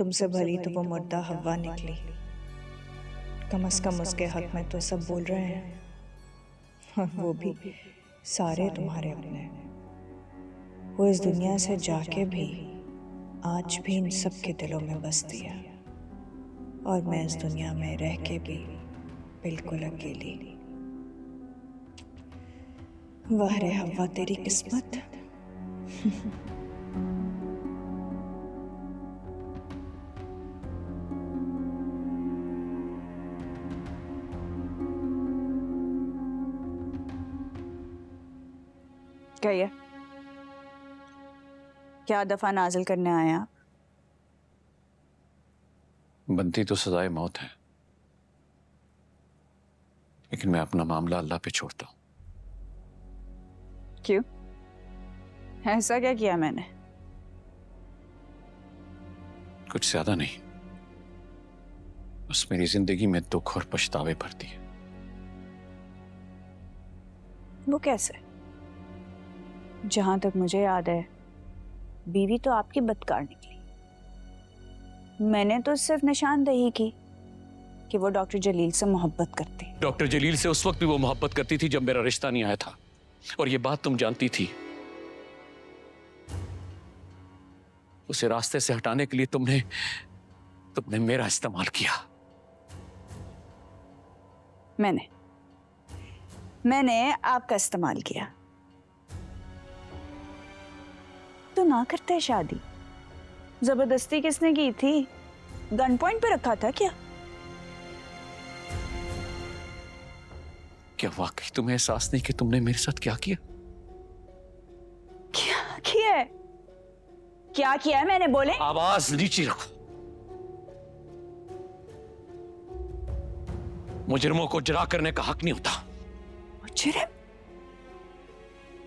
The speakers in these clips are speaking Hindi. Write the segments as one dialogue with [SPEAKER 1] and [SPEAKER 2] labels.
[SPEAKER 1] तुमसे भली तो वो मुर्दा हवा निकली। कम से कम उसके हक में तो सब बोल रहे हैं, और वो भी सारे तुम्हारे अपने। वो इस दुनिया से जाके भी आज भी इन सब के दिलों में बसती है, और मैं इस दुनिया में रह के भी बिल्कुल अकेली। वाह रे हवा तेरी किस्मत।
[SPEAKER 2] क्या ये क्या दफा नाजिल करने आए आप?
[SPEAKER 3] बनती तो सजाए मौत है, लेकिन मैं अपना मामला अल्लाह पे छोड़ता हूं।
[SPEAKER 2] क्यों? ऐसा क्या किया मैंने?
[SPEAKER 3] कुछ ज्यादा नहीं, बस मेरी जिंदगी में दुख और पछतावे भरती है।
[SPEAKER 2] वो कैसे? जहां तक मुझे याद है बीवी तो आपकी बदकार निकली। मैंने तो सिर्फ निशानदेही की कि वो डॉक्टर जलील से मोहब्बत करती।
[SPEAKER 3] डॉक्टर जलील से उस वक्त भी वो मोहब्बत करती थी जब मेरा रिश्ता नहीं आया था, और ये बात तुम जानती थी। उसे रास्ते से हटाने के लिए तुमने मेरा इस्तेमाल किया।
[SPEAKER 2] मैंने आपका इस्तेमाल किया तो ना करते शादी। जबरदस्ती किसने की थी? गन पॉइंट पे रखा था क्या?
[SPEAKER 3] क्या वाकई तुम्हें एहसास नहीं कि तुमने मेरे साथ क्या किया?
[SPEAKER 2] क्या किया है? क्या किया है मैंने? बोले।
[SPEAKER 3] आवाज नीचे रखो। मुजरिमों को जरा करने का हक नहीं होता।
[SPEAKER 2] मुजरिम?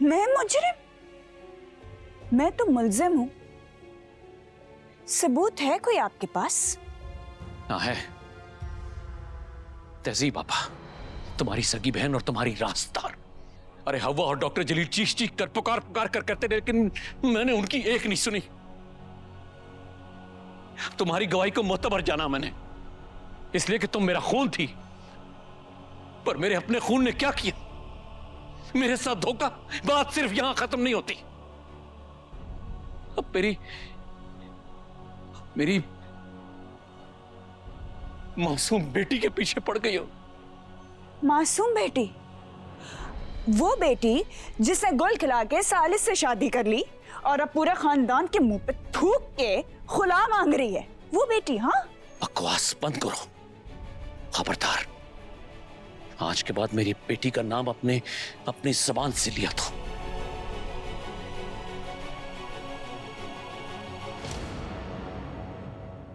[SPEAKER 2] मैं मुजरिम? मैं तो मुल्जिम हूं। सबूत है कोई आपके पास?
[SPEAKER 3] हाँ है। तहजीब आपा, तुम्हारी सगी बहन और तुम्हारी राजदार। अरे हवा और डॉक्टर जलील चीख चीख कर पुकार पुकार कर करते रहे, लेकिन मैंने उनकी एक नहीं सुनी। तुम्हारी गवाही को मोतबर जाना मैंने, इसलिए कि तुम मेरा खून थी। पर मेरे अपने खून ने क्या किया? मेरे साथ धोखा। बात सिर्फ यहां खत्म नहीं होती। अब मेरी मासूम बेटी के पीछे पड़ गई हो।
[SPEAKER 2] मासूम बेटी? वो बेटी जिसने गुल खिला के सालिस से शादी कर ली और अब पूरे खानदान के मुंह पे थूक के खुला मांग रही है, वो बेटी? हाँ,
[SPEAKER 3] बकवास बंद करो। खबरदार, आज के बाद मेरी बेटी का नाम अपनी जुबान से लिया था।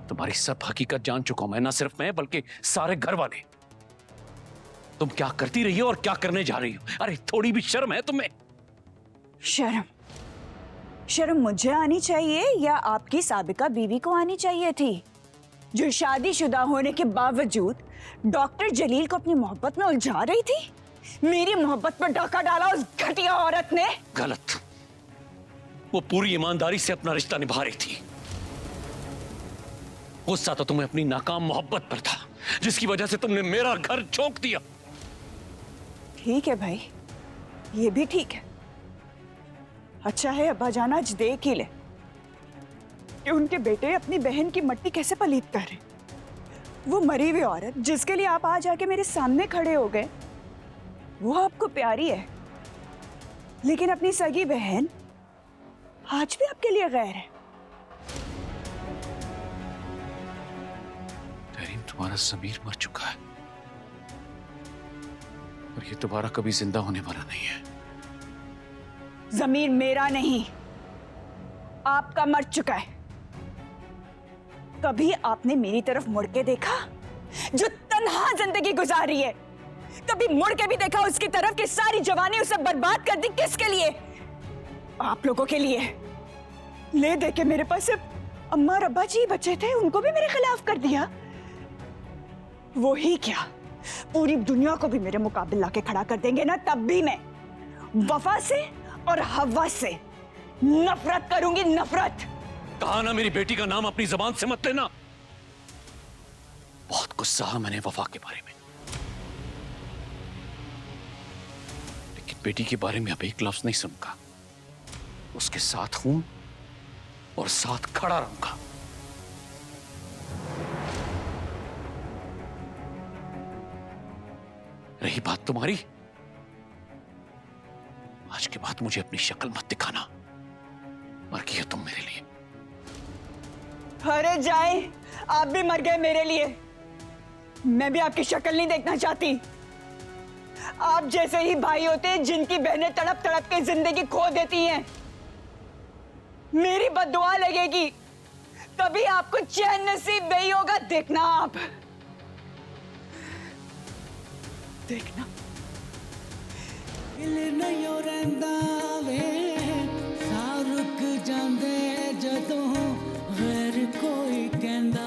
[SPEAKER 3] तुम्हारी सब हकीकत जान चुका हूं मैं, ना सिर्फ मैं बल्कि सारे घर वाले। तुम क्या करती रही हो और क्या करने जा रही हो? अरे थोड़ी भी शर्म है तुम्हें?
[SPEAKER 2] शर्म मुझे आनी चाहिए या आपकी साबिका बीवी को आनी चाहिए थी, जो शादीशुदा होने के बावजूद डॉक्टर जलील को अपनी मोहब्बत में उलझा रही थी? मेरी मोहब्बत पर डाका डाला उस घटिया औरत ने।
[SPEAKER 3] गलत। वो पूरी ईमानदारी से अपना रिश्ता निभा रही थी। गुस्सा तो तुम्हें अपनी नाकाम मोहब्बत पर था, जिसकी वजह से तुमने मेरा घर झोंक दिया।
[SPEAKER 2] ठीक है भाई, ये भी ठीक है। अच्छा है अब्बा जान आज देख ही ले कि उनके बेटे अपनी बहन की मट्टी कैसे पलीत कर रहे। वो मरी हुई औरत जिसके लिए आप आज आके मेरे सामने खड़े हो गए, वो आपको प्यारी है, लेकिन अपनी सगी बहन आज भी आपके लिए गैर है।
[SPEAKER 3] तुम्हारा ज़मीर मर चुका है और ये दोबारा कभी जिंदा होने वाला नहीं है।
[SPEAKER 2] ज़मीर मेरा नहीं, आपका मर चुका है। कभी आपने मेरी तरफ मुड़ के देखा, जो तन्हा जिंदगी गुजारी है? कभी मुड़ के भी देखा उसकी तरफ कि सारी जवानी उसे बर्बाद कर दी? किसके लिए? आप लोगों के लिए। ले दे के मेरे पास सिर्फ अम्मा और अब्बा जी बचे थे, उनको भी मेरे खिलाफ कर दिया। वो ही क्या, पूरी दुनिया को भी मेरे मुकाबले लाके खड़ा कर देंगे ना, तब भी मैं वफा से और हवा से नफरत करूंगी। नफरत।
[SPEAKER 3] कहा ना मेरी बेटी का नाम अपनी जबान से मत लेना। बहुत गुस्सा है मैंने वफा के बारे में, लेकिन बेटी के बारे में अब एक लफ्ज नहीं सुनूंगा। उसके साथ हूं और साथ खड़ा रहूंगा। रही बात तुम्हारी, आज के बाद मुझे अपनी शक्ल मत दिखाना, मर गई हो तुम मेरे लिए।
[SPEAKER 2] अरे जाए, आप भी मर गए मेरे लिए। मैं भी आपकी शक्ल नहीं देखना चाहती। आप जैसे ही भाई होते हैं जिनकी बहनें तड़प तड़प के जिंदगी खो देती हैं। मेरी बद्दुआ लगेगी तभी आपको चैन नसीब नहीं होगा। देखना आप, देखना।
[SPEAKER 4] दिल नहीं रहंदा वे सा रुक जांदे जदों गैर कोई कहंदा